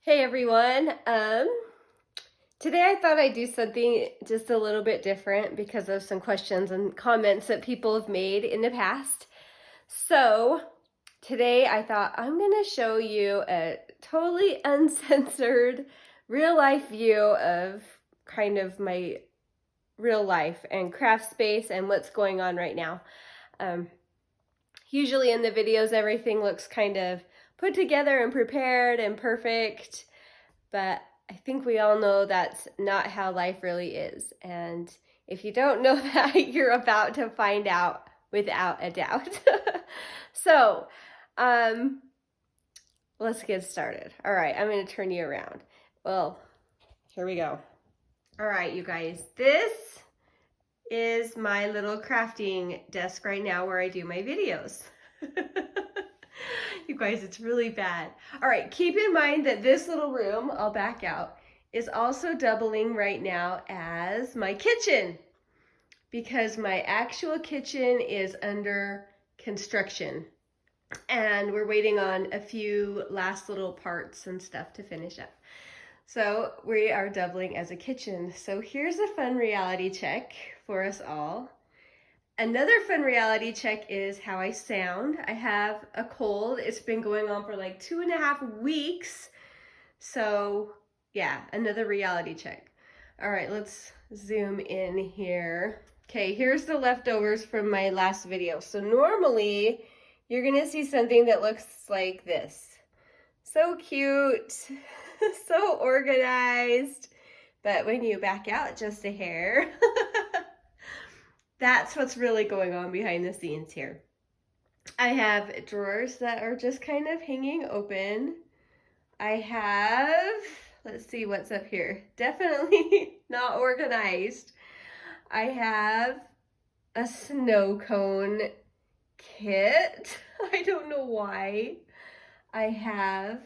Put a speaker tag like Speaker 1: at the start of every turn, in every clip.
Speaker 1: Hey everyone. Today I thought I'd do something just a little bit different because of some questions and comments that people have made in the past. So today I thought I'm going to show you a totally uncensored real life view of kind of my real life and craft space and what's going on right now. Usually in the videos everything looks kind of put together and prepared and perfect, but I think we all know that's not how life really is. And if you don't know that, you're about to find out without a doubt. So, let's get started. All right, I'm going to turn you around. Well, here we go. All right, you guys, this is my little crafting desk right now where I do my videos. You guys, it's really bad. All right, keep in mind that this little room, I'll back out, is also doubling right now as my kitchen because my actual kitchen is under construction and we're waiting on a few last little parts and stuff to finish up. So we are doubling as a kitchen. So here's a fun reality check for us all. Another fun reality check is how I sound. I have a cold. It's been going on for like 2.5 weeks. So yeah, another reality check. All right, let's zoom in here. Okay, here's the leftovers from my last video. So normally you're gonna see something that looks like this. So cute, so organized. But when you back out just a hair, that's what's really going on behind the scenes here. I have drawers that are just kind of hanging open. I have, let's see what's up here. Definitely not organized. I have a snow cone kit. I don't know why. I have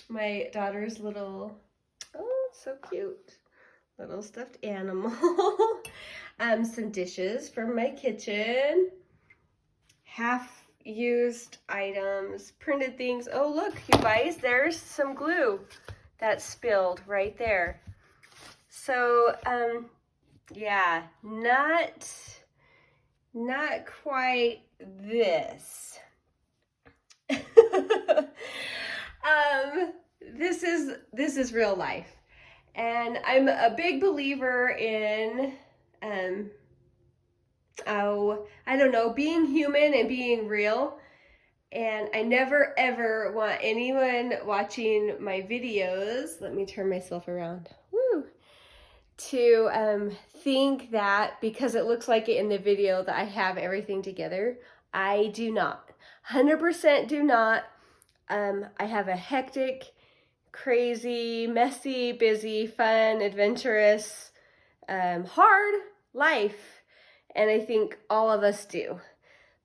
Speaker 1: my daughter's little, oh, so cute, little stuffed animal. Some dishes from my kitchen, half-used items, printed things. Oh, look, you guys, there's some glue that spilled right there. So, yeah, not quite this. This is real life. And I'm a big believer in, I don't know, being human and being real. And I never ever want anyone watching my videos, let me turn myself around, woo, to think that because it looks like it in the video that I have everything together. I do not. 100% do not. I have a hectic, crazy, messy, busy, fun, adventurous, hard life, and I think all of us do.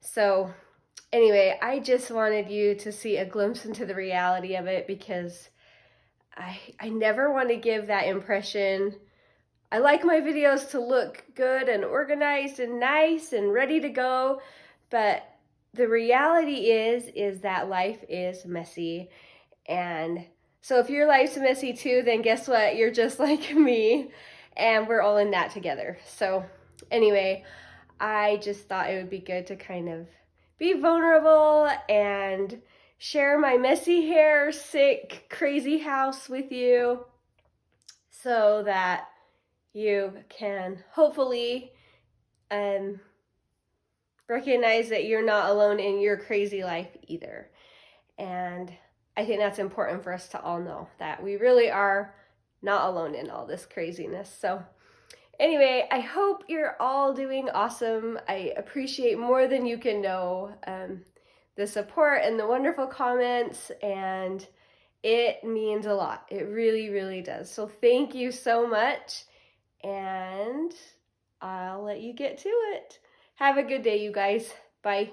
Speaker 1: So anyway, I just wanted you to see a glimpse into the reality of it because I never want to give that impression. I like my videos to look good and organized and nice and ready to go, but the reality is that life is messy. And so if your life's messy too, then guess what? You're just like me, and we're all in that together. So anyway, I just thought it would be good to kind of be vulnerable and share my messy hair, sick, crazy house with you so that you can hopefully recognize that you're not alone in your crazy life either. And I think that's important for us to all know that we really are not alone in all this craziness. So anyway, I hope you're all doing awesome. I appreciate more than you can know the support and the wonderful comments, and it means a lot. It really, really does. So thank you so much, and I'll let you get to it. Have a good day, you guys. Bye.